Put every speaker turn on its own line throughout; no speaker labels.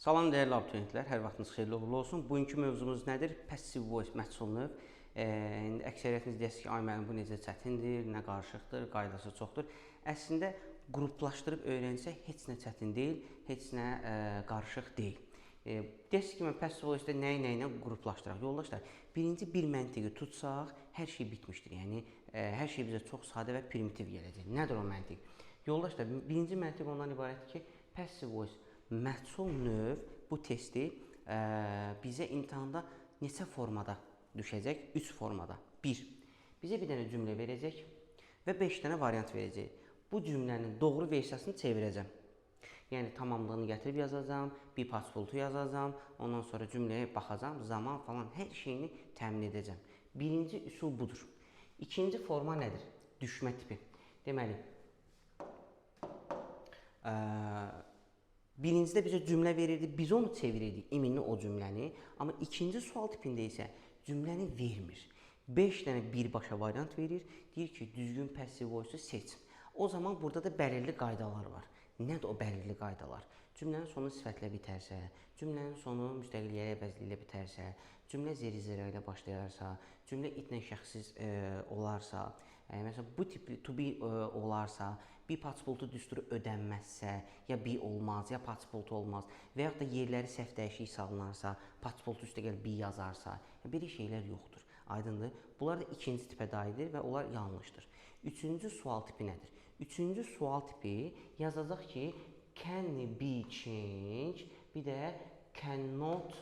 Salam dəyərli abituriyentlər, hər vaxtınız xeyirli uğurlu olsun. Bugünkü mövzumuz nədir? Passive voice məhsul növ. İndi əksəriyyətiniz deyəsiniz ki, ay müəllim bu necə çətindir, nə qarışıqdır, qaydası çoxdur. Əslində qruplaşdırıb öyrənsək heç nə çətin deyil, heç nə qarışıq deyil. Deyəsiniz ki, mən passive voice-da nə ilə qruplaşdıraq? Yoldaşlar, birinci bir məntiqi tutsaq, hər şey bitmişdir. Yəni hər şey bizə çox sadə və primitiv gələcək. Nədir o məntiq? Yoldaşlar, birinci məntiq ondan ibarətdir ki, passive voice məhsul növ bu testi bizə imtahanda neçə formada düşəcək? 3 formada. 1. Bizə bir dənə cümlə verəcək və 5 dənə variant verəcək. Bu cümlənin doğru versiyasını çevirəcəm. Yəni tamamlığını gətirib yazacağam, bir paspultu yazacağam, ondan sonra cümləyə baxacağam, zaman falan hər şeyini təmin edəcəm. Birinci üsul budur. İkinci forma nədir? Düşmə tipi. Deməli, birincidə bizə cümlə verirdi, biz onu çevirirdik, iminli o cümləni. Amma ikinci sual tipində isə cümləni vermir. 5 dənə birbaşa variant verir, deyir ki, düzgün passive voice-u seç. O zaman burada da bəlirli qaydalar var. Nədir o bəlirli qaydalar? Cümlənin sonu sifətlə bitərsə, cümlənin sonu müstəqil yer əvəzliyi ilə bitərsə, cümlə zeri-zera ilə başlayarsa, cümlə itlə şəxssiz olarsa, məsələn, bu tipli to be olarsa, bir paspultu düsturu ödənməzsə, ya bir olmaz, ya paspultu olmaz və yaxud da yerləri səhv dəyişik salınarsa, paspultu üstə gəl bir yazarsa, belə şeylər yoxdur. Aydındır? Bunlar da ikinci tipə dairdir və onlar yanlışdır. Üçüncü sual tipi nədir? Üçüncü sual tipi yazacaq ki, can be changed, bir də cannot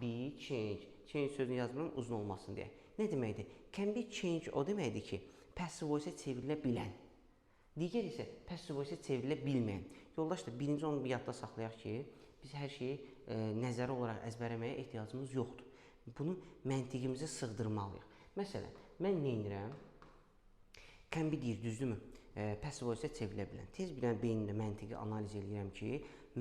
be changed. Change sözünü yazmıram, uzun olmasın deyə. Nə deməkdir? Can be changed o deməkdir ki, passive voice-ə çevrilə bilən. Digər isə passive voice-ə çevrilə bilməyən. Yoldaşlar, birinci onu bir yadda saxlayaq ki, biz hər şeyi nəzəri olaraq əzbərləməyə ehtiyacımız yoxdur. Bunu məntiqimizə sığdırmalıyıq. Məsələn, mən nə edirəm? Can be deyir, düzdürmü? Passive voice-ə çevrilə bilən. Tez bir dənə beynimdə məntiqi analiz edirəm ki,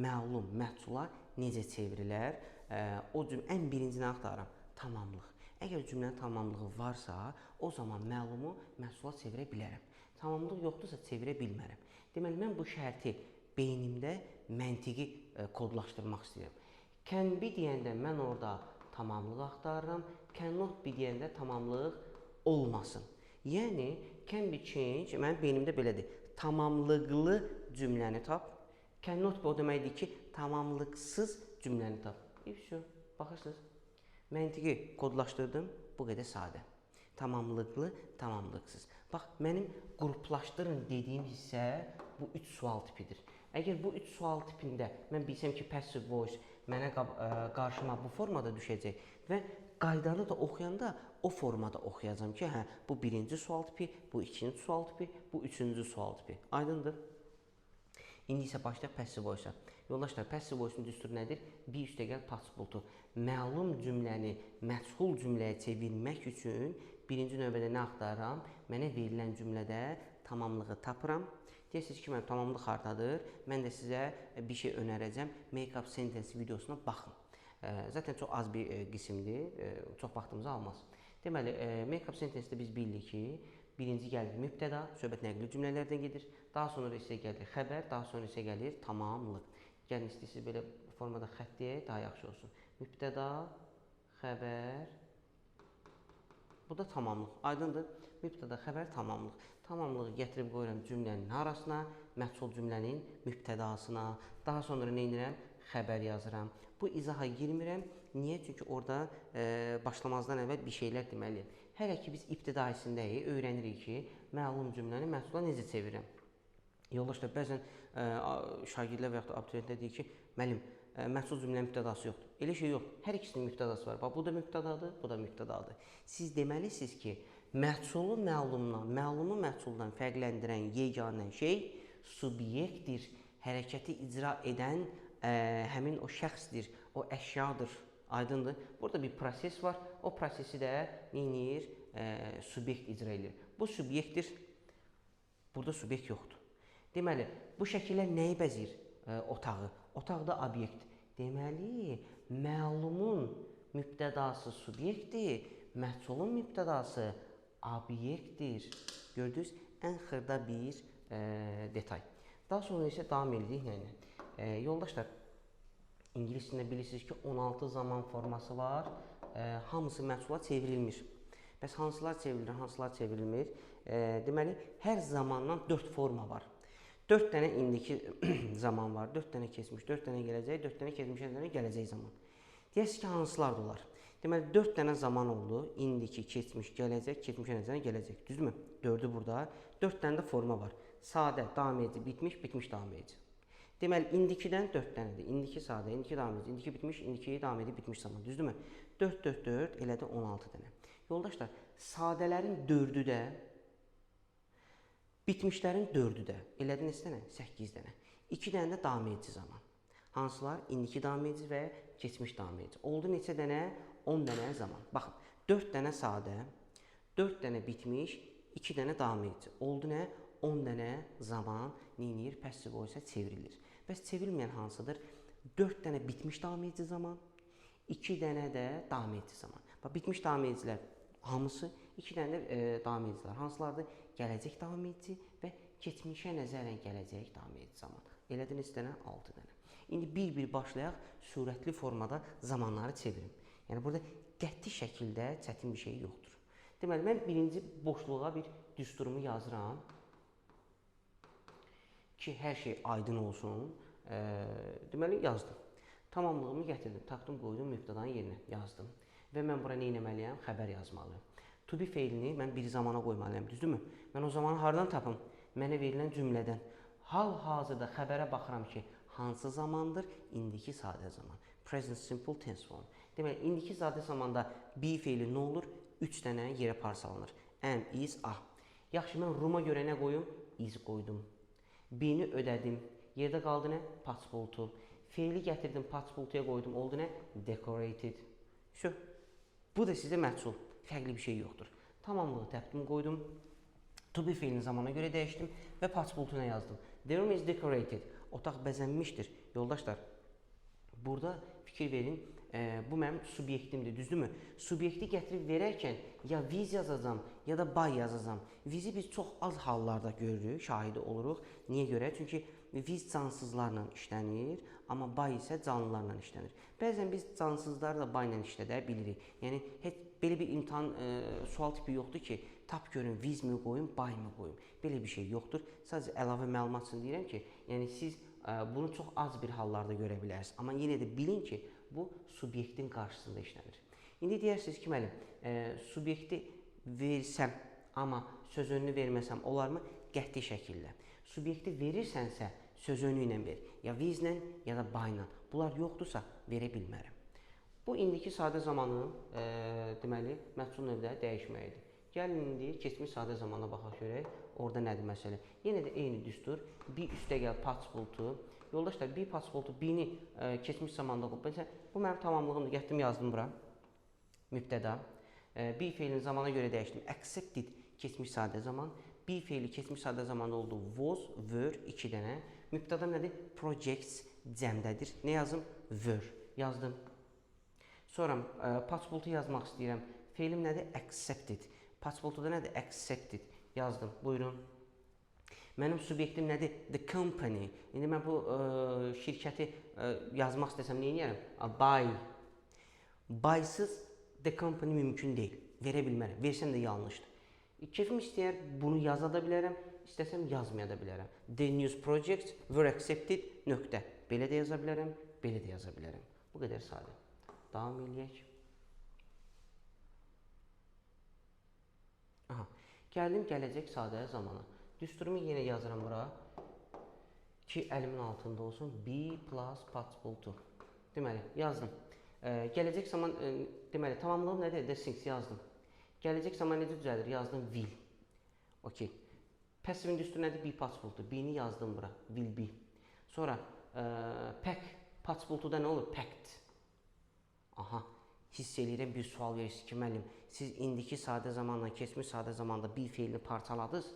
məlum məhsula necə çevrilər? Ən birinci nə axtarıram? Tamamlıq. Əgər cümlənin tamamlığı varsa, o zaman məlumu məhsula çevirə bilərəm. Tamamlıq yoxdursa çevirə bilmərəm. Deməli, mən bu şərti beynimdə məntiqi kodlaşdırmaq istəyirəm. Can be deyəndə mən orada tamamlıq axtarıram, cannot be deyəndə tamamlıq olmasın. Yəni, can be change, mənim beynimdə belədir. Tamamlıqlı cümləni tap. Cannot be o deməkdir ki, tamamlıqsız cümləni tap. Baxırsınız. Məntiqi kodlaşdırdım, bu qədər sadə. Tamamlıqlı, tamamlıqsız. Bax, mənim qruplaşdırın dediyim hissə bu 3 sual tipidir. Əgər bu 3 sual tipində mən bilsəm ki, passive voice mənə qarşıma bu formada düşəcək və qaydanı da oxuyanda o formada oxuyacam ki, hə, bu birinci sual tipi, bu ikinci sual tipi, bu üçüncü sual tipi. Aydındır? İndi isə başlayaq passive voice-a. Yoldaşlar, passive voice-un düsturu nədir? Bir üstəgəl paspultu. Məlum cümləni məchul cümləyə çevirmək üçün birinci növbədə nə axtarıram? Mənə verilən cümlədə tamamlığı tapıram. Deyəsiniz ki, mən tamamlıq hardadır? Mən də sizə bir şey önərəcəm. Make-up sentence videosuna baxın. Zaten çox az bir qismdir, çox vaxtımızı almaz. Deməli, make-up sentence-də biz bilirik ki, birinci gəlir mübtəda, söhbət nəqli cümlələrdən gedir. Daha sonra isə gəlir xəbər, daha sonra isə gəlir tamamlıq. Gəlin istəyirsiniz belə formada xətt deyək, daha yaxşı olsun. Mübtəda, xəbər, bu da tamamlıq. Aydındır? Mübtəda, xəbər, tamamlıq. Tamamlığı gətirib qoyuram cümlənin arasına, məhsul cümlənin mübtədasına. Daha sonra nə edirəm? Xəbər yazıram. Bu izaha girmirəm. Niyə? Çünki orada başlamazdan əvvəl bir şeylər deməliyəm. Hələ ki, biz ibtidaisindəyik, öyrənirik ki, məlum cümləni məhsula necə çevirirəm. Yoldaşlar, bəzən şagirdlər və yaxud da abituriyentlər deyir ki, müəllim, məhsul cümlənin mübtədası yoxdur. Elə şey yox. Hər ikisinin mübtədası var. Bax, bu da mübtədadır, bu da mübtədadır. Siz deməlisiniz ki, məhsulu məlumdan, məlumu məhsuldan fərqləndirən yeganə şey subyektdir. Hərəkəti icra edən həmin o şəxsdir, o əşyadır. Aydındır. Burada bir proses var. O prosesi də neyinir? Subyekt icra edir. Bu subyektdir. Burada subyekt yoxdur. Deməli, bu şəkillər nəyi bəzir? Otağı. Otaqda obyekt. Deməli, məlumun mübtədası subyektdir, məhsulun mübtədası obyektdir. Gördünüz? Ən xırda bir detay. Daha sonra isə davam edirik. Yoldaşlar, İngilis dilində bilirsiniz ki, 16 zaman forması var. Hamısı məhsula çevrilmir. Bəs hansılar çevrilir, hansılar çevrilmir? Deməli, hər zamandan 4 forma var. 4 dənə indiki zaman var, 4 dənə keçmiş, 4 dənə gələcək, 4 dənə keçmiş, 4 dənə gələcək zaman. Deyəsiz ki, hansılar da olar? Deməli, 4 dənə zaman oldu. İndiki, keçmiş, gələcək, keçmiş, gələcək. Düzdürmü? 4'ü burada. 4 dənə də forma var. Sadə, davam edici, bitmiş, bitmiş, davam edici. Deməli, indikidən 4 dənədir. İndiki sadə, indiki davam edici, indiki bitmiş, indiki davam edici, bitmiş zaman. Düzdürmü? 4, 4, 4, elə də 16 dənə. Yoldaşlar, sadələrin 4'ü də, bitmişlərin 4'ü də, elə də neçə dənə? 8 dənə. 2 dənə də davam edici zaman. Hansılar? İndiki davam edici və keçmiş davam edici. Oldu neçə dənə? 10 dənə zaman. Baxın, 4 dənə sadə, 4 dənə bitmiş, 2 dənə davam edici. Oldu nə? 10 dənə zaman neyinir? Passive voice-a çevrilir. Bəs çevrilməyən hansıdır? 4 dənə bitmiş davam edici zaman, 2 dənə də davam edici zaman. Bax, bitmiş davam edicilər hamısı, 2 dənə də davam edicilər. Hansılardır? Gələcək davam edici və keçmişə nəzərən gələcək davam edici zaman. Elə də neçə dənə? 6 dənə. İndi bir-bir başlayaq, sürətli formada zamanları çevirim. Yəni, burada qəti şəkildə çətin bir şey yoxdur. Deməli, mən birinci boşluğa bir düsturumu yazıram ki, hər şey aydın olsun. Deməli, yazdım. Tamamlığımı gətirdim, taxdım, qoydum, mübtədanın yerinə yazdım. Və mən bura nə etməliyəm? Xəbər yazmalıyım. To be feilini mən bir zamana qoymalıyam, düzdürmü? Mən o zamanı hardan tapım? Mənə verilən cümlədən. Hal-hazırda xəbərə baxıram ki, hansı zamandır? İndiki sadə zaman. Present simple tense form. Deməli, indiki sadə zamanda be feili nə olur? 3 dənə yerə parçalanır. Am, is, are. Yaxşı, mən Ruma görə nə qoyum? Is qoydum. Be-ni ödədim. Yerdə qaldı nə? Participle. Feili gətirdim, participle-ya qoydum. Oldu nə? Decorated. Şu. Bu da sizə məhsul. Fərqli bir şey yoxdur. Tamamlığı təpdim, qoydum. To be feilini zamana görə dəyişdim və participle-na yazdım. The room is decorated. Otaq bəzənmişdir. Yoldaşlar, burada fikir verin. Bu mənim subyektimdir, düzdürmü? Subyekti gətirib verərkən ya viz yazacam, ya da by yazacam. Vizi biz çox az hallarda görürük, şahidi oluruq. Niyə görə? Çünki viz cansızlarla işlənir, amma by isə canlılarla işlənir. Bəzən biz cansızları da by ilə işlədə bilirik. Yəni, heç belə bir imtahan sual tipi yoxdur ki, tap görün, viz mi qoyun, by mi qoyun. Belə bir şey yoxdur. Sadəcə əlavə məlumat üçün deyirəm ki, yəni siz bunu çox az bir hallarda görə bilərsiniz. Amma yenə də bilin ki, bu subyektin qarşısında işlənir. İndi deyərsiniz ki, müəllim, subyekti versəm, amma söz önünü verməsəm, olarmı? Qəti şəkildə. Subyekti verirsənsə, söz önü ilə ver. Ya vizlə, ya da by ilə. Bunlar yoxdursa, verə bilmərəm. Bu, indiki sadə zamanın, deməli, məhsul növləri dəyişməyidir. Gəlin, indi keçmiş sadə zamana baxaq görək. Orada nədir məsələ? Yenə də eyni düstur. Be üstə gəl, participle. Yoldaşlar, be participle, be-ni keçmiş zamanda qoyub. Bu mənim tamamlığımdır. Gətirdim, yazdım bura. Mübtəda. Be feilini zamana görə dəyişdim. Accepted keçmiş sadə zaman. Be feili keçmiş sadə zamanda oldu. Was, were, 2 dənə. Mübtəda nədir? Projects cəmdədir. Nə yazdım? Were. Yazdım. Sonra participle yazmaq istəyirəm. Feilim nədir? Accepted. Participle-da nədir? Accepted. Yazdım. Buyurun. Mənim subyektim nədir? The company. İndi mən bu şirkəti yazmaq istəsəm, nə edərəm? Buy. Buy-sız the company mümkün deyil. Verə bilmərəm. Versəm də yanlışdır. Keyfim istəyər, bunu yaza da bilərəm, istəsəm yazmaya da bilərəm. The news projects were accepted. Nöqtə. Belə də yaza bilərəm, belə də yaza bilərəm. Bu qədər sadə. Davam eləyək. Aha. Gəldim gələcək sadə zamana. Düsturumu yenə yazıram bura ki, əlimin altında olsun. Be plus participle to. Deməli, yazdım. Gələcək zaman, deməli, tamamlığım nədir? The things yazdım. Gələcək zaman necə düzəlir? Yazdım will. Okay. Passive düsturu nədir? Be participle to. Be-ni yazdım bura. Will be. Sonra pack. Participle to-da nə olur? Packed. Aha. Hiss eləyirəm, bir sual verirsiniz ki, müəllim, siz indiki sadə zamanla keçmiş sadə zamanda be feilini parçaladınız.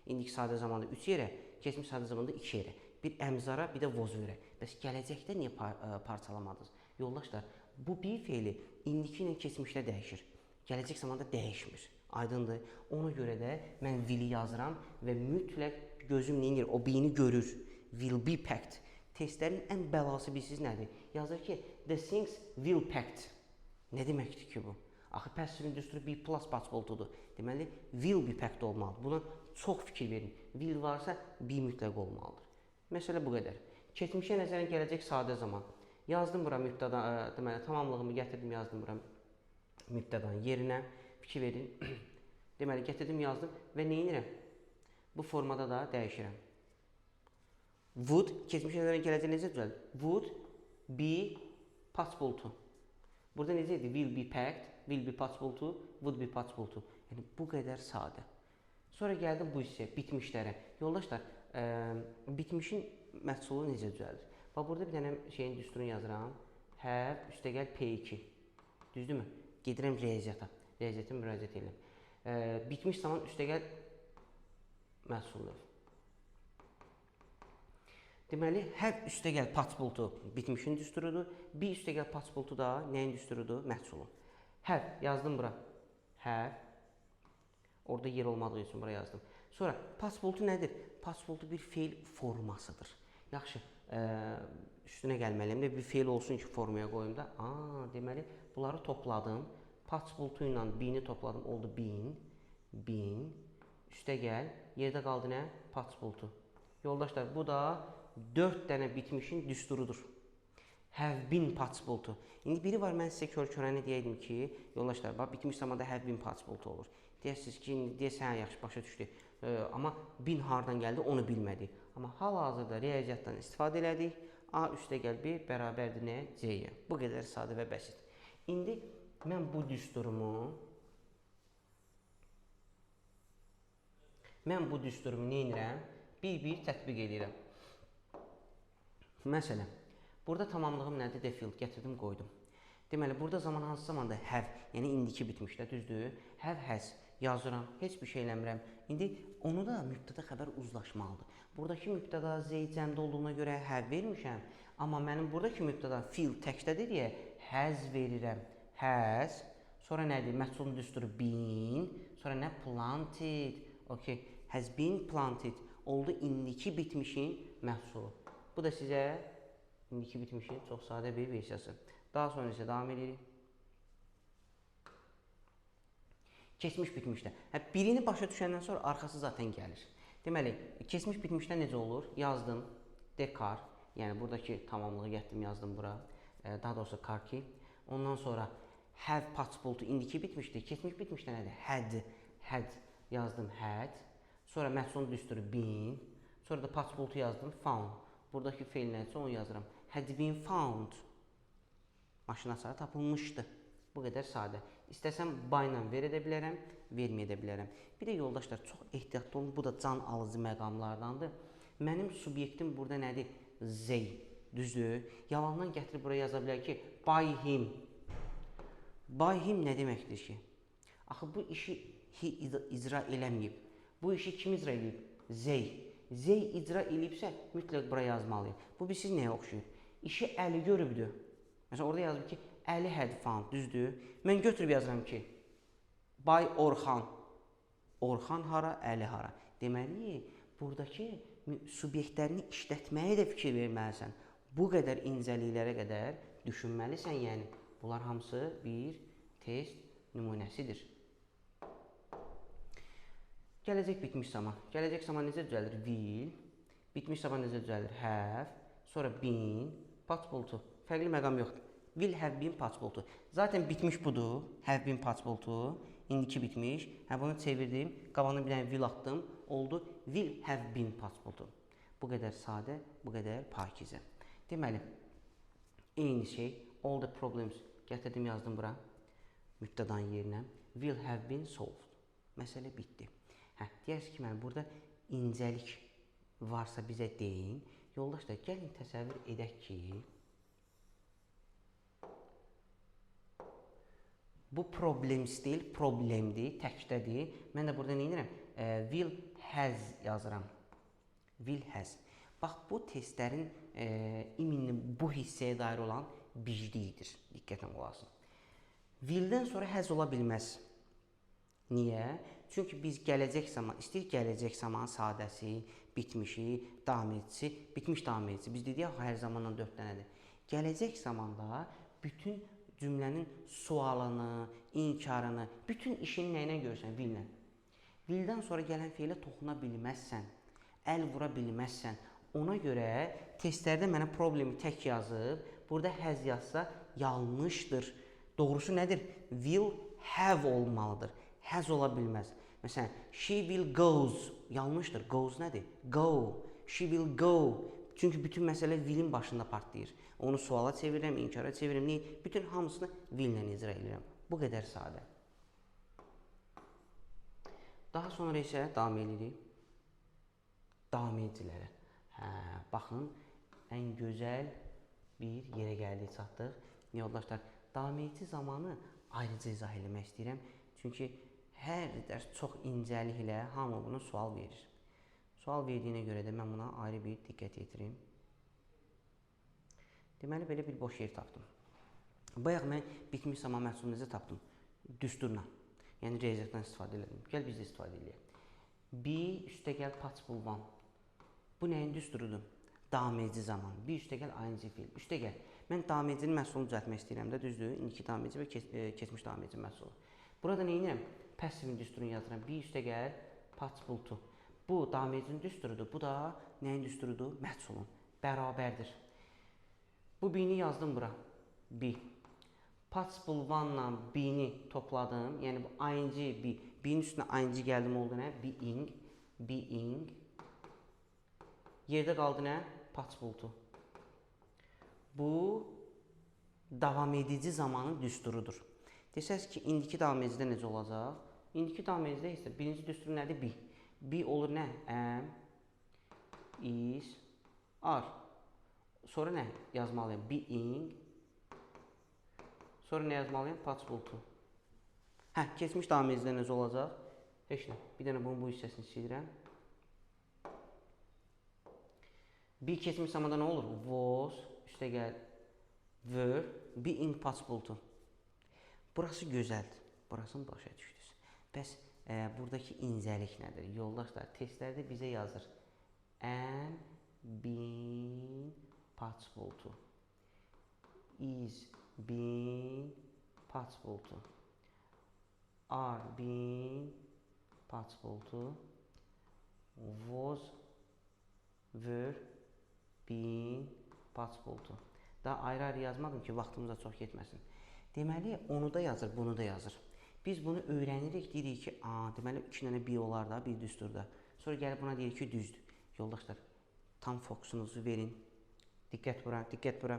İndiki sadə zamanda 3 yerə, keçmiş sadə zamanda 2 yerə. Bir əmzara, bir də was verə. Bəs gələcəkdə niyə parçalamadınız? Yoldaşlar, bu be feili indiki ilə keçmişdə dəyişir. Gələcək zamanda dəyişmir. Aydındır. Ona görə də mən will-i yazıram və mütləq gözüm neyinir? O be-ni görür. Will be packed. Testlərin ən bəlası bilirsiniz nədir? Yazır ki, the things will packed. Nə deməkdir ki bu? Axı passive industry be plus possible-dur. Deməli, will be packed olmalıdır. Buna çox fikir verin. Will varsa be mütləq olmalıdır. Məsələ bu qədər. Keçmişə nəzərən gələcək sadə zaman. Yazdım bura mübtəda, deməli, tamamlığımı gətirdim, yazdım bura mübtədanın yerinə. Fikir verin. Deməli, gətirdim, yazdım və nə edirəm? Bu formada da dəyişirəm. Would, keçmişə nəzərən gələcək necə düzəldir? Would be possible to. Burada necə idi? Will be packed, will be possible to, would be possible to. Yəni, bu qədər sadə. Sonra gəldim bu hissəyə, bitmişlərə. Yoldaşlar, bitmişin məhsulu necə düzəldir? Bax, burada bir dənə şeyin düsturunu yazıram. Have, üstəgəl P2. Düzdürmü? Gedirəm riyaziyyata. Riyaziyyata müraciət edirəm. Bitmiş zaman üstəgəl məhsuldur. Deməli, have üstəgəl possible to bitmişin düsturudur. Be üstəgəl possible to da nəyin düsturudur? Məhsulun. Have yazdım bura. Have. Orada yer olmadığı üçün bura yazdım. Sonra possible to nədir? Possible to bir feil formasıdır. Yaxşı, üstünə gəlməliyəm də bir feil olsun ki, formaya qoyum da. Deməli, bunları topladım. Possible to ilə be-ni topladım. Oldu been. Üstəgəl. Yerdə qaldı nə? Possible to. Yoldaşlar, bu da 4 dənə bitmişin düsturudur. Have been possible to. İndi biri var, mən sizə kör-körəni deyəydim ki, yoldaşlar, bax, bitmiş zamanda have been possible to olur. Deyəsiniz ki, deyəsən, yaxşı, başa düşdü. Amma been hardan gəldi, onu bilmədik. Amma hal-hazırda riyaziyyatdan istifadə elədik. A üstəgəl B bərabərdir nəyə? C-yə. Bu qədər sadə və bəsit. İndi mən bu düsturumu nə edirəm? Bir tətbiq edirəm. Məsələn, burada tamamlığım nədir? Default gətirdim, qoydum. Deməli, burada zaman hansı zamanda have, yəni indiki bitmişdə, düzdür? Have has yazıram, heç bir şey eləmirəm. İndi onu da mübtəda xəbər uzlaşmalıdır. Buradakı mübtəda cəmdə olduğuna görə have vermişəm. Amma mənim buradakı mübtəda feel təkdədir deyə has verirəm. Has, sonra nədir? Məhsulun düsturu been, sonra nə? Planted. Okay, has been planted. Oldu indiki bitmişin məhsulu. Bu da sizə indiki bitmişin çox sadə bir versiyası. Daha sonra isə davam edirik. Keçmiş bitmişdə. Birini başa düşəndən sonra arxası zaten gəlir. Deməli, keçmiş bitmişdə necə olur? Yazdım, dekar, yəni buradakı tamamlığı gətirdim, yazdım bura. Daha doğrusu karki. Ondan sonra have possible to indiki bitmişdi. Keçmiş bitmişdə nədir? Had yazdım, had. Sonra məhsulun düsturu been. Sonra da possible to yazdım, found. Buradakı feil nədirsə onu yazıram. Had been found. Maşın hasarı tapılmışdı. Bu qədər sadə. İstəsəm by ilə verə bilərəm, verməyə də bilərəm. Bir də yoldaşlar, çox ehtiyatlı olun. Bu da can alıcı məqamlardandır. Mənim subyektim burada nədir? They. Düzdür? Yalandan gətirib buraya yaza bilər ki, by him. By him nə deməkdir ki? Axı bu işi icra eləməyib. Bu işi kim icra eləyib? They. They icra eləyibsə, mütləq buraya yazmalıyım. Bu bir siz nəyə oxşuyur? İşi Əli görübdür. Məsələn, orada yazıb ki, Əli had found, düzdür? Mən götürüb yazıram ki, by Orxan. Orxan hara, Əli hara. Deməli, buradakı subyektlərini işlətməyə də fikir verməlisən. Bu qədər incəliklərə qədər düşünməlisən, yəni. Bunlar hamısı bir test nümunəsidir. Gələcək bitmiş zaman. Gələcək zaman necə düzəlir? Will. Bitmiş zaman necə düzəlir? Have. Sonra been. Possible to. Fərqli məqam yoxdur. Will have been possible to. Zaten bitmiş budur. Have been possible to. İndiki bitmiş. Bunu çevirdim. Qabağına bir dənə will atdım. Oldu. Will have been possible to. Bu qədər sadə, bu qədər pakizə. Deməli, eyni şey. All the problems. Gətirdim, yazdım bura. Mübtədanın yerinə. Will have been solved. Məsələ bitdi. Deyərsiniz ki, mən burada incəlik varsa bizə deyin. Yoldaşlar, gəlin təsəvvür edək ki, bu problems deyil, problemdir, təkdədir. Mən də burada nə edirəm? Will has yazıram. Will has. Bax, bu testlərin iminli bu hissəyə dair olan bicliyidir. Diqqətlə qulaq asın. Willdən sonra has ola bilməz. Niyə? Çünki biz gələcək zaman, istəyir gələcək zaman sadəsi, bitmişi, davam edicisi, bitmiş davam edici. Biz dedik, hər zamandan 4 dənədir. Gələcək zamanda bütün cümlənin sualını, inkarını, bütün işin nəyinə görürsən? Will-lə. Will-dən sonra gələn feilə toxuna bilməzsən, əl vura bilməzsən. Ona görə testlərdə mənə problemi tək yazıb, burada has yazsa yanlışdır. Doğrusu nədir? Will have olmalıdır. Has ola bilməz. Məsələn, she will goes. Yanlışdır. Goes nədir? Go. She will go. Çünki bütün məsələ will'in başında partlayır. Onu suala çevirirəm, inkara çevirirəm. Niyə? Bütün hamısını will-lə icra edirəm. Bu qədər sadə. Daha sonra isə davam edirik. Davam edicilərə. Baxın, ən gözəl bir yerə gəldik, çatdıq. Yoldaşlar, davam edici zamanı ayrıca izah eləmək istəyirəm. Çünki hər dərs çox incəliklə hamı buna sual verir. Sual verdiyinə görə də mən buna ayrı bir diqqət yetirim. Deməli, belə bir boş yer tapdım. Bayaq mən bitmiş zaman məhsulunu necə tapdım? Düsturla. Yəni, riyaziyyatdan istifadə edim. Gəl biz də istifadə edək. Bir üstəgəl possible one. Bu nəyin düsturudur? Davam edici zaman. Bir üstəgəl ing fiil. Üstəgəl. Mən davam edicinin məhsulunu düzəltmək istəyirəm də, düzdür? İndiki davam edici və keçmiş davam edici məhsulu. Burada nə edirəm? Passivin düsturunu yazıram. Bir üstəgəl possible to. Bu davam edicinin düsturudur. Bu da nəyin düsturudur? Məhsulun. Bərabərdir. Bu B-ni yazdım bura. B. Possible one-la B-ni topladım. Yəni, bu ing B. B-nin üstünə ing gəldim oldu nə? Being. Being. Yerdə qaldı nə? Possible to. Bu, davam edici zamanın düsturudur. Desəz ki, indiki davam edicidə necə olacaq? İndiki davam edicidə isə birinci düsturu nədir? Be. Be olur nə? Am, is, are. Sonra nə yazmalıyım? Being. Sonra nə yazmalıyım? Possible to. Keçmiş davam edicidə necə olacaq? Heç nə. Bir dənə bunun bu hissəsini silirəm. Be keçmiş zamanda nə olur? Was, üstəgəl, were, being possible to. Burası gözəldir. Burasını başa düşdünüz. Bəs buradakı incəlik nədir? Yoldaşlar, testlərdə bizə yazır. Am, being possible to. Is being possible to. Are being possible to. Was, were, being possible to. Daha ayrı-ayrı yazmadım ki, vaxtımıza çox getməsin. Deməli, onu da yazır, bunu da yazır. Biz bunu öyrənirik, deyirik ki, deməli, 2 dənə be olar da, bir düsturda. Sonra gəlib buna deyirik ki, düzdür. Yoldaşlar, tam fokusunuzu verin. Diqqət bura, diqqət bura.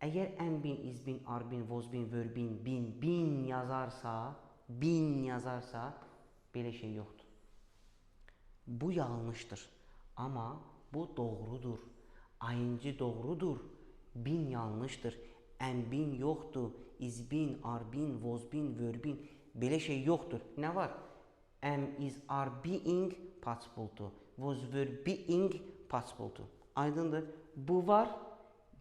Əgər am been, is been, are been, was been, were been, bin yazarsa, belə şey yoxdur. Bu yanlışdır. Amma bu doğrudur. Ing doğrudur. Bin yanlışdır. Am been yoxdur. Is been, are been, was been, were been. Belə şey yoxdur. Nə var? Am, is, are being possible to. Was, were being possible to. Aydındır. Bu var.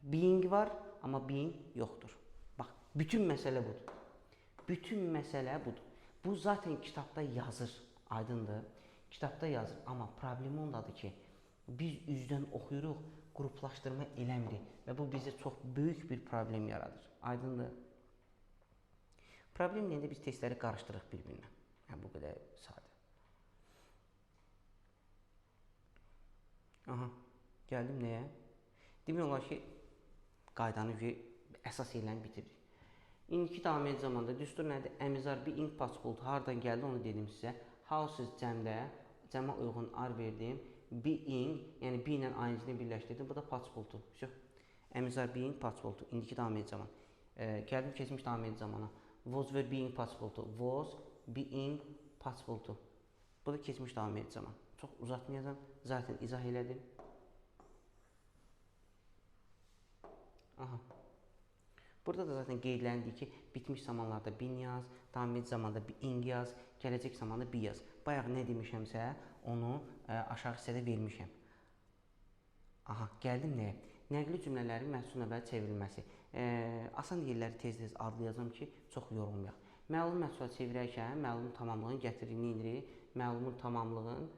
Being var. Amma being yoxdur. Bax, bütün məsələ budur. Bütün məsələ budur. Bu zaten kitabda yazır. Aydındır. Kitabda yazır. Amma problemi ondadır ki, biz üzdən oxuyuruq, qruplaşdırma eləmirik və bu bizə çox böyük bir problem yaradır. Aydındır. Problem deyəndə biz testləri qarışdırırıq bir-birinə. Bu qədər sadə. Gəldim nəyə? Demək olar ki, qaydanı əsas ilə bitiririk. İndiki davam edici zamanda düstur nədir? Əmizar being possible. Hardan gəldi onu dedim sizə. Houses cəmə uyğun ar verdim. Being, yəni be ilə ing-ni birləşdirdim. Bu da possible to. Əmizar being possible to. İndiki davam edici zaman. Gəldim keçmiş davam edici zamana. Was, were, being possible to. Was, being possible to. Bu da keçmiş davam edici zaman. Çox uzatmayacağım. Zaten izah elədim. Burada da zaten qeydləndik ki, bitmiş zamanlarda bin yaz, davam edici zamanda being yaz, gələcək zamanda be yaz. Bayaq nə demişəmsə, onu aşağı hissədə vermişəm. Gəldim nəyə? Nəqli cümlələrin məhsulun əvvəl çevrilməsi. Asan yerləri tez-tez adlayacağım ki, çox yorulmayaq. Məlum məhsula çevirərkən məlumun tamamlığını gətirini indirik. Məlumun tamamlığın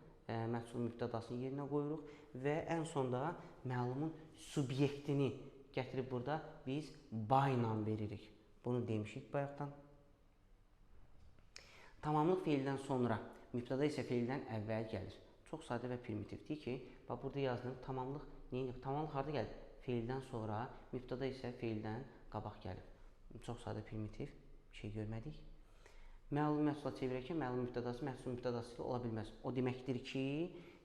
məhsul mübtədasını yerinə qoyuruq və ən sonda məlumun subyektini gətirib burada biz by ilə veririk. Bunu demişik bayaqdan. Tamamlıq feildən sonra mübtəda isə feildən əvvəl gəlir. Çox sadə və primitivdir ki, bax burada yazdım. Tamamlıq harda gəlir? Feildən sonra, mübtəda isə feildən qabaq gəlir. Çox sadə primitiv bir şey görmədik. Məlum məhsula çevirərkən məlum mübtədası məhsul mübtədası ilə ola bilməz. O deməkdir ki,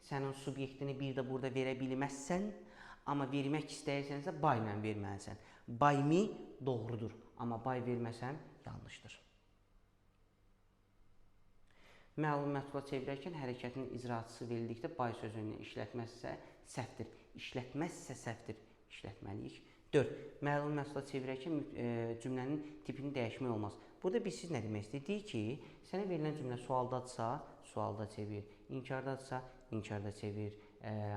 sənin subyektini bir də burada verə bilməzsən, amma vermək istəyirsənsə by ilə verməlisən. By me doğrudur, amma by verməsəm yanlışdır. Məlum məhsula çevirərkən hərəkətin icraçısı verildikdə by sözünü işlətməzsə səhvdir. İşlətməzsə səhvdir. İşlətməliyik. 4. Məlum məhsula çevirərkən cümlənin tipini dəyişmək olmaz. Burada biz siz nə demək istəyirik ki, sənə verilən cümlə sualdadırsa, sualda çevir, inkardadırsa, inkarda çevir,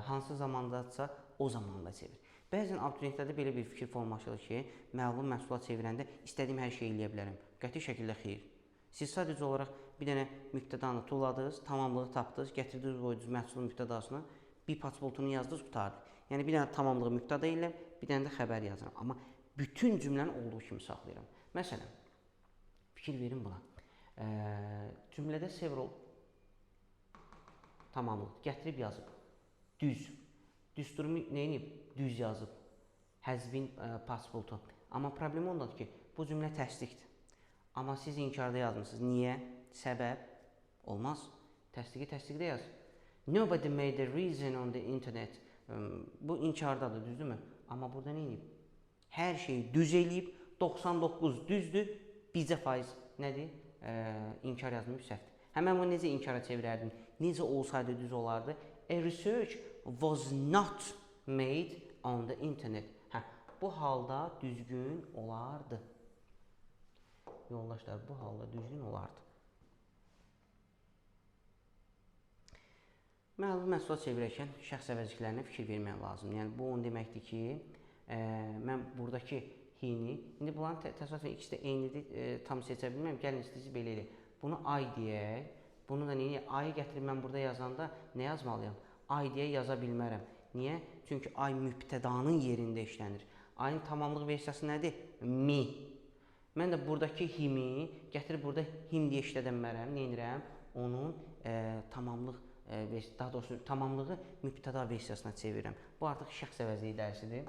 hansı zamandadırsa, o zamanda çevir. Bəzən abituriyentlərdə belə bir fikir formalaşır ki, məlum məhsula çevirəndə istədiyim hər şeyi eləyə bilərəm. Qəti şəkildə xeyr. Siz sadəcə olaraq bir dənə mübtədanı tuladınız, tamamlığı tapdınız, gətirdiniz qoydunuz məhsulun mübtədasını, bir paçboltunu yazdınız, qutardı. Yəni bir dənə tamamlığı mübtəda ilə, bir dənə də xəbər yazıram. Amma bütün cümləni olduğu kimi saxlayıram. Məsələn, fikir verin buna. Cümlədə several tamamlıq gətirib yazıb. Düz. Düsturumu neyinib? Düz yazıb. Has been possible. Amma problem ondadır ki, bu cümlə təsdiqdir. Amma siz inkarda yazmışsınız. Niyə? Səbəb? Olmaz. Təsdiqi təsdiqdə yaz. Nobody made a reason on the internet. Bu inkardadır, düzdürmü? Amma burada neyinib? Hər şeyi düz eləyib, 99 düzdür, bizə faiz nədir? İnkar yazılmış səhvdir. Həmən bunu necə inkara çevirərdim? Necə olsaydı düz olardı? A research was not made on the internet. Bu halda düzgün olardı. Yoldaşlar, bu halda düzgün olardı. Məlum məhsula çevirərkən şəxs əvəzliklərinə fikir vermək lazımdır. Yəni, bu onu deməkdir ki, mən buradakı hini, indi bunların təsadüfən ikisi də eynidir, tam seçə bilməm, gəlin istəyiniz belə eləyək. Bunu ay deyək, bunu da neyək? Ayı gətirib mən burada yazanda nə yazmalıyam? Ay deyə yaza bilmərəm. Niyə? Çünki ay mübtədanın yerində işlənir. Ayın tamamlıq versiyası nədir? Mi. Mən də buradakı himi gətirib burada him deyə işlədə bilmərəm. Nə edirəm? Onun tamamlıq daha doğrusu tamamlığı mübtəda versiyasına çevirirəm. Bu artıq şəxs əvəzliyi dərsidir.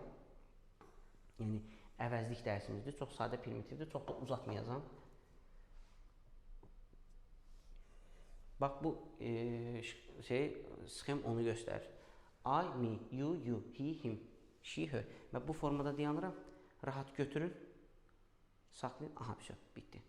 Yəni, əvəzlik dərsimizdir. Çox sadə primitivdir. Çox da uzatmayacağam. Bax, bu sxem onu göstərir. I, me, you, he, him, she, her. Mən bu formada dayanıram. Rahat götürün. Saxlayın. Aha, bir şey, bitdi.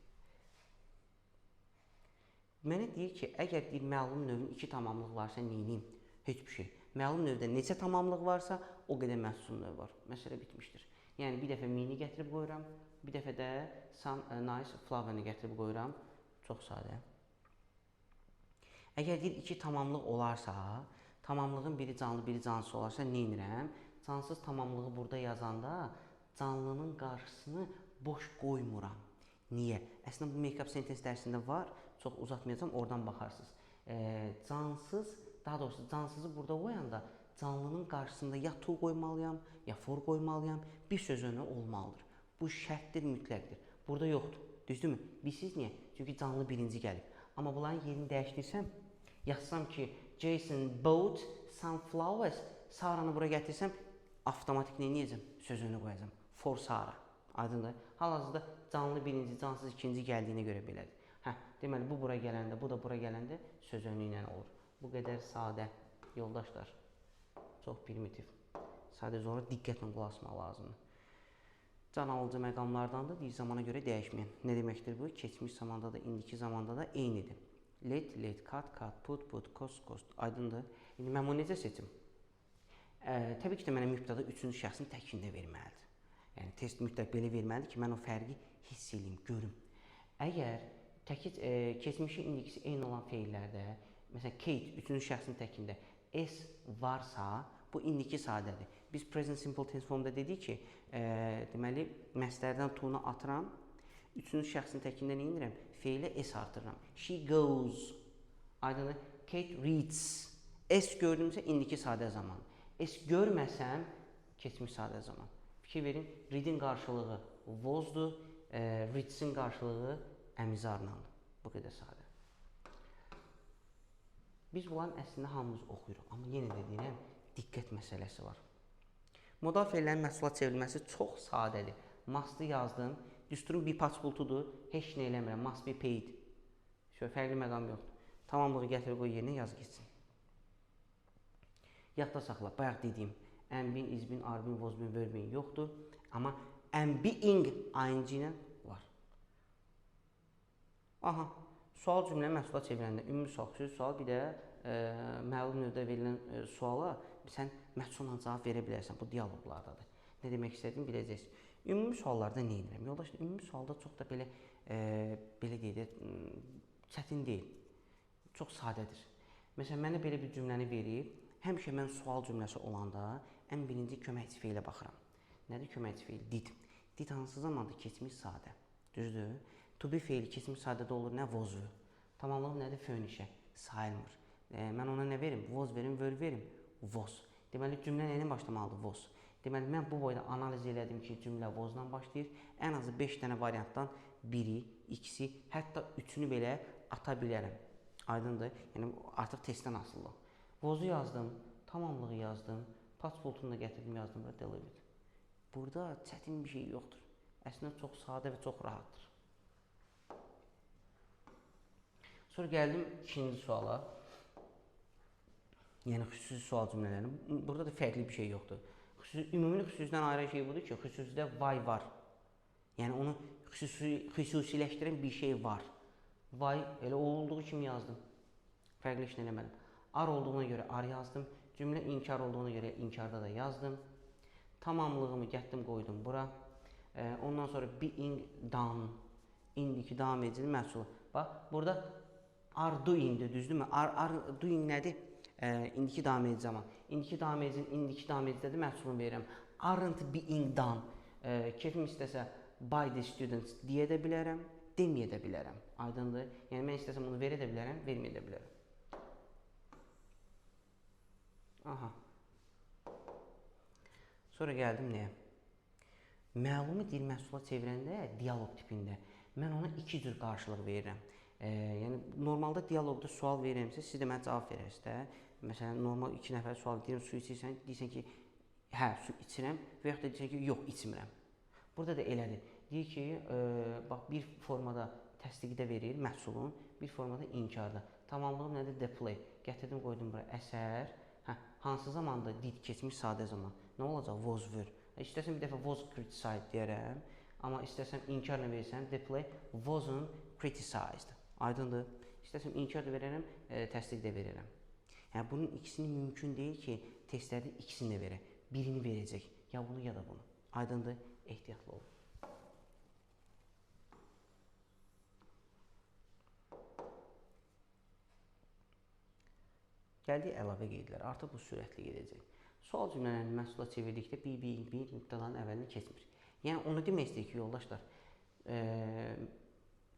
Mənə deyir ki, əgər deyir, məlum növün 2 tamamlıq varsa, neyiniyim? Heç bir şey. Məlum növdə neçə tamamlıq varsa, o qədər məhsul növ var. Məsələ bitmişdir. Yəni, bir dəfə mini gətirib qoyuram, bir dəfə də nice flower-ni gətirib qoyuram. Çox sadə. Əgər deyir, 2 tamamlıq olarsa, tamamlığın biri canlı, biri cansız olarsa, neyinirəm? Cansız tamamlığı burada yazanda, canlının qarşısını boş qoymuram. Niyə? Əslində, bu make-up sentence dərsində var. Çox uzatmayacağım, oradan baxarsınız. Daha doğrusu cansızı burada qoyanda canlının qarşısında ya to qoymalıyam, ya for qoymalıyam, bir söz önü olmalıdır. Bu şərtdir, mütləqdir. Burada yoxdur. Düzdürmü? Bilsiz niyə? Çünki canlı birinci gəlib. Amma bunların yerini dəyişdirsəm, yazsam ki, Jason bought some flowers, Saranı bura gətirsəm, avtomatik neyəcəm? Söz önü qoyacam. For Sara. Aydındır. Hal-hazırda canlı birinci, cansız ikinci gəldiyinə görə belədir. Deməli, bu bura gələndə, bu da bura gələndə söz önü ilə olur. Bu qədər sadə, yoldaşlar. Çox primitiv. Sadəcə olaraq diqqətlə qulaq asmaq lazımdır. Can alıcı məqamlardandır, deyil zamana görə dəyişməyən. Nə deməkdir bu? Keçmiş zamanda da, indiki zamanda da eynidir. Let, cut, put, cost. Aydındır. İndi mən bunu necə seçim? Təbii ki də mənə mübtəda 3-cü şəxsin təkində verməlidir. Yəni, test mütləq belə verməlidir ki, mən o fərqi hiss edeyim, görüm. Əgər keçmişi, indikisi eyni olan feillərdə, məsələn, Kate 3-cü şəxsin təkində S varsa, bu indiki sadədir. Biz present simple tense formda dedik ki, deməli, məslərdən to-nu atıram, 3-cü şəxsin təkində nə edirəm? Feilə S artırıram. She goes. Aydındır. Kate reads. S gördümsə, indiki sadə zaman. S görməsəm, keçmiş sadə zaman. Fikir verin, read'in qarşılığı was'dur, reads'in qarşılığı əmizarlandır. Bu qədər sadə. Biz bunların əslində hamımız oxuyuruq, amma yenə də deyirəm, diqqət məsələsi var. Modal fe'llərin məhsula çevrilməsi çox sadədir. Must'ı yazdım, düsturun bir paspultudur, heç nə eləmirəm, must be paid. Şöyle fərqli məqam yoxdur. Tamamlığı gətirib qoy yerinə yaz geçsin. Yadda saxla, bayaq dediyim, am been, is been, are been, was been, were been yoxdur. Amma am being ing ilə var. Aha, sual cümlə məhsula çevirəndə ümumi sual, xüsusi sual, bir də məlum növdə verilən suala sən məhsulla cavab verə bilərsən. Bu dialoqlardadır. Nə demək istədiyimi biləcəksiniz. Ümumi suallarda nə edirəm? Yoldaşlar, ümumi sualda çox da belə deyək, çətin deyil. Çox sadədir. Məsələn, mənə belə bir cümləni verib, həmişə mən sual cümləsi olanda ən birinci köməkçi feilə baxıram. Nədir köməkçi feil? Did. Did hansı zamanda keçmiş sadə. Düzdür? To be feili keçmiş sadədə olur, nə was-dur. Tamamlıq nədir? Fönişə. Sayılmır. Mən ona nə verim? Was verim, were verim? Was. Deməli, cümlə nə ilə başlamalıdır? Was. Deməli, mən bu boyda analiz elədim ki, cümlə was-la başlayır. Ən azı 5 dənə variantdan biri, ikisi, hətta üçünü belə ata bilərəm. Aydındır? Yəni, artıq testdən asılı. Was-u yazdım, tamamlığı yazdım, paspultunu da gətirdim, yazdım və delivered. Burada çətin bir şey yoxdur. Əslində çox sadə və çox rahatdır. Sonra gəldim ikinci suala. Yəni xüsusi sual cümlələri. Burada da fərqli bir şey yoxdur. Ümumi xüsusidən ayrı şey budur ki, xüsusidə why var. Yəni onu xüsusiləşdirən bir şey var. Why elə olduğu kimi yazdım. Fərqli işlə eləmədim. Are olduğuna görə are yazdım. Cümlə inkar olduğuna görə inkarda da yazdım. Tamamlığımı gətirdim, qoydum bura. Ondan sonra being done. İndiki davam edicinin məhsulu. Bax, burada are doing-dir, düzdürmü? Are doing nədir? İndiki davam edici zaman. İndiki davam edicinin indiki davam edicidə məhsulunu verirəm. Aren't being done. Kefim istəsə by the students deyə də bilərəm, deməyə də bilərəm. Aydındır? Yəni mən istəsəm bunu verə də bilərəm, verməyə də bilərəm. Aha. Sonra gəldim nəyə? Məlumu dil məhsula çevirəndə dialoq tipində mən ona iki cür qarşılıq verirəm. Yəni normalda dialoqda sual verirəmsə, siz də mənə cavab verərsiniz də. Məsələn, normal iki nəfər sual deyirəm, su içirsən, deyirsən ki, hə, su içirəm və yaxud da deyirsən ki, yox, içmirəm. Burada da elədir. Deyir ki, bax, bir formada təsdiqdə verir məhsulun, bir formada inkarda. Tamamlığım nədir? Display. Gətirdim, qoydum bura. Əsər. Hansı zamanda did keçmiş sadə zaman? Nə olacaq? Was were. İstəsəm bir dəfə was criticized deyərəm. Amma istəsəm inkarla versəm, display wasn't criticized. Aydındır. İstəsəm inkar da verərəm, təsdiq də verərəm. Yəni, bunun ikisini mümkün deyil ki, testlərdə ikisini də verək. Birini verəcək. Ya bunu, ya da bunu. Aydındır. Ehtiyatlı olun. Gəldik əlavə qeydlər. Artıq bu sürətli gedəcək. Sual cümlələrini məhsula çevirdikdə bir nöqtələrin əvvəlinə keçmir. Yəni, onu demək istəyir ki, yoldaşlar,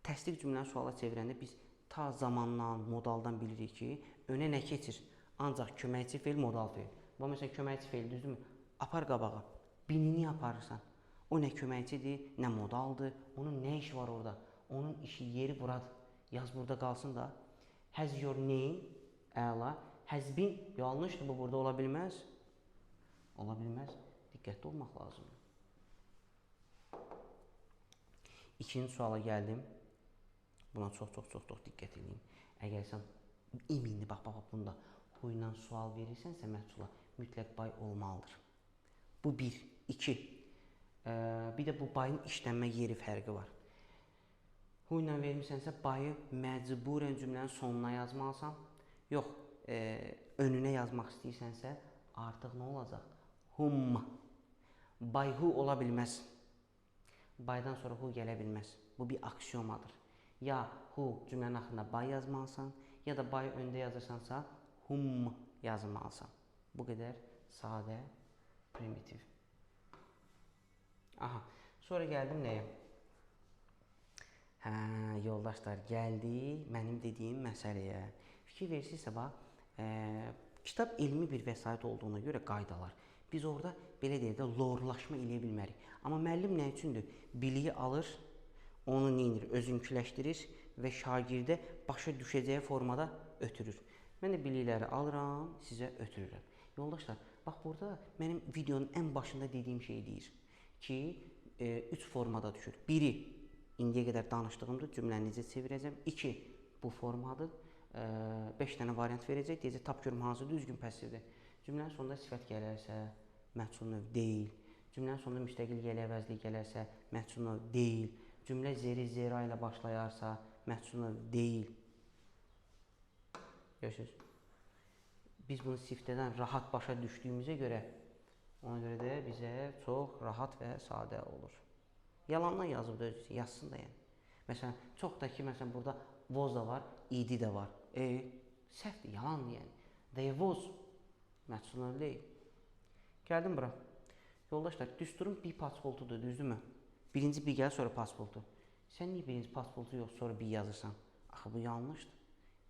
təsdiq cümləni suala çevirəndə biz ta zamandan, modaldan bilirik ki, önə nə keçir? Ancaq köməkçi feil, modal feil. Bu, məsələn, köməkçi feil, düzdürmü? Apar qabağa. Binini aparırsan. O nə köməkçidir, nə modaldır, onun nə işi var orada? Onun işi yeri buradır. Yaz burada qalsın da. Has your name, əla. Has been, yanlışdır, bu burada ola bilməz. Ola bilməz. Diqqətli olmaq lazımdır. İkinci suala gəldim. Buna çox diqqət edin. Əgər sən eminli, bax, bunda who ilə sual verirsənsə məhsula mütləq by olmalıdır. Bu bir. İki. Bir də bu by'ın işlənmə yeri fərqi var. Who ilə vermişsənsə by'ı məcburən cümlənin sonuna yazmalısan. Yox, önünə yazmaq istəyirsənsə artıq nə olacaq? Whom. By who ola bilməz. By'dan sonra who gələ bilməz. Bu bir aksiomadır. Ya who cümlənin axırında by yazmalısan, ya da by öndə yazırsansa whom yazmalısan. Bu qədər sadə, primitiv. Aha, sonra gəldim nəyə? Hə, yoldaşlar, gəldi mənim dediyim məsələyə. Fikir verirsinizsə, bax, kitab elmi bir vəsait olduğuna görə qaydalar. Biz orada belə deyək də lorlaşma eləyə bilmərik. Amma müəllim nə üçündür? Biliyi alır, onu neyinir? Özünküləşdirir və şagirdə başa düşəcəyi formada ötürür. Mən də bilikləri alıram, sizə ötürürəm. Yoldaşlar, bax burada mənim videonun ən başında dediyim şey deyir ki, 3 formada düşür. Biri, indiyə qədər danışdığımdır, cümləni necə çevirəcəm. 2, bu formadır. 5 dənə variant verəcək, deyəcək, tap görüm hansı düzgün pəssivdir. Cümlənin sonunda sifət gələrsə, məhsul növ deyil. Cümlənin sonunda müstəqil yəli əvəzlik gələrsə, məhsul növ deyil. Cümlə zeri zera ilə başlayarsa, məhsul növ deyil. Görürsünüz? Biz bunu siftədən rahat başa düşdüyümüzə görə, ona görə də bizə çox rahat və sadə olur. Yalandan yazıb da özü, yazsın da yəni. Məsələn, çox da ki, məsələn, burada was da var, id də var. Səhvdir, yalandır yəni. They was, məhsul növ deyil. Gəldim bura. Yoldaşlar, düsturun bir pasportudur, düzdürmü? Birinci bir gəl, sonra pasportu. Sən niyə birinci pasportu yox, sonra bir yazırsan? Axı, bu yanlışdır.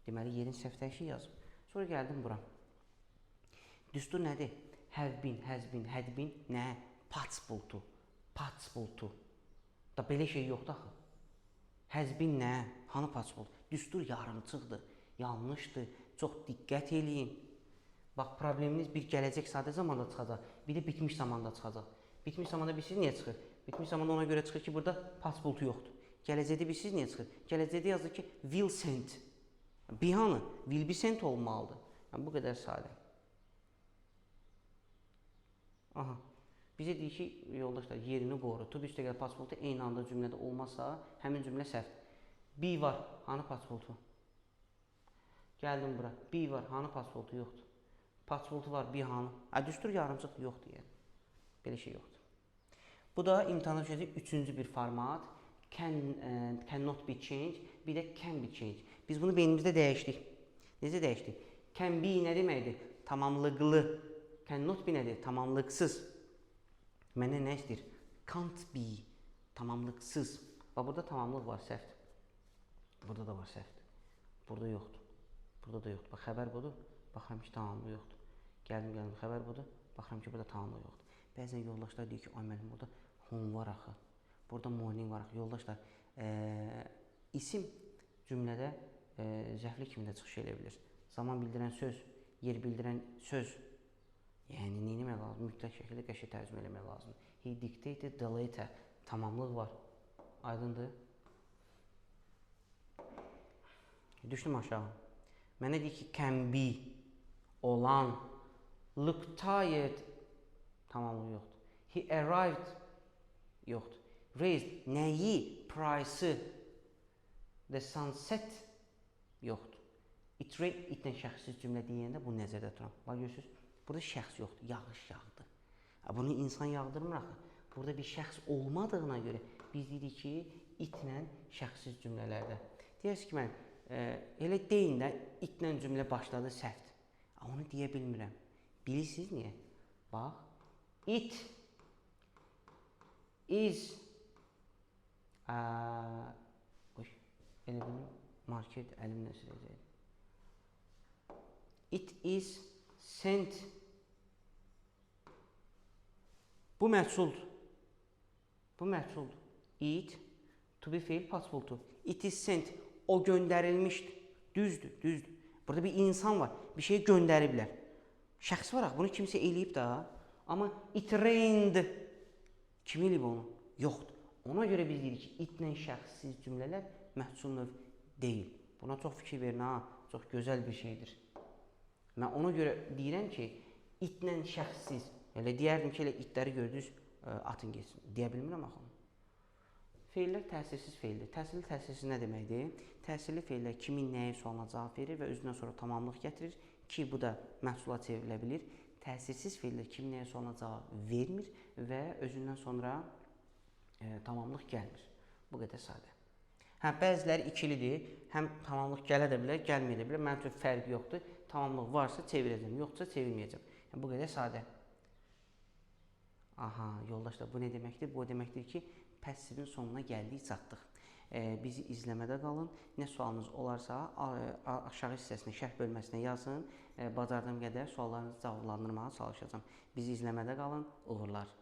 Deməli, yerin səhv dəyişik yazıb. Sonra gəldim bura. Düstur nədir? Have been, has been, had been, nə? Pasportu. Pasportu. Da belə şey yoxdur axı. Has been nə? Hanı pasport? Düstur yarımçıqdır, yanlışdır. Çox diqqət eləyin. Bax, probleminiz bir gələcək sadə zamanda çıxacaq, bir də bitmiş zamanda çıxacaq. Bitmiş zamanda bilirsiniz niyə çıxır? Bitmiş zamanda ona görə çıxır ki, burada pasportu yoxdur. Gələcəkdə bilirsiniz niyə çıxır? Gələcəkdə yazır ki, will send. Bir hanı? Will be sent olmalıdır. Yəni, bu qədər sadə. Aha. Bizə deyir ki, yoldaşlar, yerini qoru. To be üstəgəl pasportu eyni anda cümlədə olmazsa, həmin cümlə səhvdir. Be var, hanı pasportu? Gəldim bura. Be var, hanı pasportu? Yoxdur. Pasportu var, bir hanı. Düstur yarımçıq yoxdur yəni. Belə şey yoxdur. Bu da imtahana düşəcək üçüncü bir format. Cannot be changed, bir də can be changed. Biz bunu beynimizdə dəyişdik. Necə dəyişdik? Can be nə deməkdir? Tamamlıqlı. Cannot be nədir? Tamamlıqsız. Mənə nə istəyir? Can't be. Tamamlıqsız. Bax, burada tamamlıq var, səhvdir. Burada da var, səhvdir. Burada yoxdur. Burada da yoxdur. Bax, xəbər budur. Baxıram ki, tamamlıq yoxdur. Gəldim, xəbər budur. Baxıram ki, burada tamamlıq yoxdur. Bəzən yoldaşlar deyir ki, ay müəllim, burada home var axı. Burada morning var axı. Yoldaşlar, isim cümlədə zəfli kimi də çıxış edə bilir. Zaman bildirən söz, yer bildirən söz. Yəni, nə etmək lazım? Mütləq şəkildə qəşəng tərcümə eləmək lazımdır. He dictated the letter. Tamamlıq var. Aydındır. Düşdüm aşağı. Mənə deyir ki, can be, olan, look tired, tamamlıq yoxdur. He arrived, yoxdur. Raised, nəyi, price'ı, the sunset, yoxdur. It rained, itlə şəxsiz cümlə deyəndə bunu nəzərdə tuturam. Bax, görürsünüz, burada şəxs yoxdur, yağış yağdı. Bunu insan yağdırmır axı. Burada bir şəxs olmadığına görə biz deyirik ki, itlə şəxsiz cümlələrdə. Deyərsiniz ki, mən elə deyin də, itlə cümlə başladı, səhvdir. Onu deyə bilmirəm. Bilirsiniz niyə? Bax, it is elə bunu market əlimlə sürəcəyim. It is sent. Bu məhsuldur. Bu məhsuldur. It, to be fail, pasportu. It is sent. O göndərilmişdir. Düzdür, düzdür. Burada bir insan var. Bir şey göndəriblər. Şəxs var, bunu kimsə eləyib də. Amma it rained. Kim eləyib onu? Yoxdur. Ona görə biz deyirik ki, itlə şəxssiz cümlələr məhsul növ deyil. Buna çox fikir verin, ha. Çox gözəl bir şeydir. Mən ona görə deyirəm ki, itlə şəxssiz. Elə deyərdim ki, elə itləri gördünüz, atın geçsin. Deyə bilmirəm axı. Feillər təsirsiz feildir. Təsirli təsirsiz nə deməkdir? Təsirli feillər kimin nəyi sualına cavab verir və özündən sonra tamamlıq gətirir ki, bu da məhsula çevrilə bilir. Təsirsiz feillər kimin nəyi sualına cavab vermir və özündən sonra tamamlıq gəlmir. Bu qədər sadə. Bəziləri ikilidir. Həm tamamlıq gələ də bilər, gəlməyə də bilər. Mənim üçün fərqi yoxdur. Tamamlıq varsa çevirəcəm, yoxsa çevirməyəcəm. Bu qədər sadə. Aha, yoldaşlar, bu nə deməkdir? Bu deməkdir ki, pəssivin sonuna gəldik, çatdıq. Bizi izləmədə qalın. Nə sualınız olarsa aşağı hissəsində şərh bölməsinə yazın. Bacardığım qədər suallarınızı cavablandırmağa çalışacağam. Bizi izləmədə qalın. Uğurlar.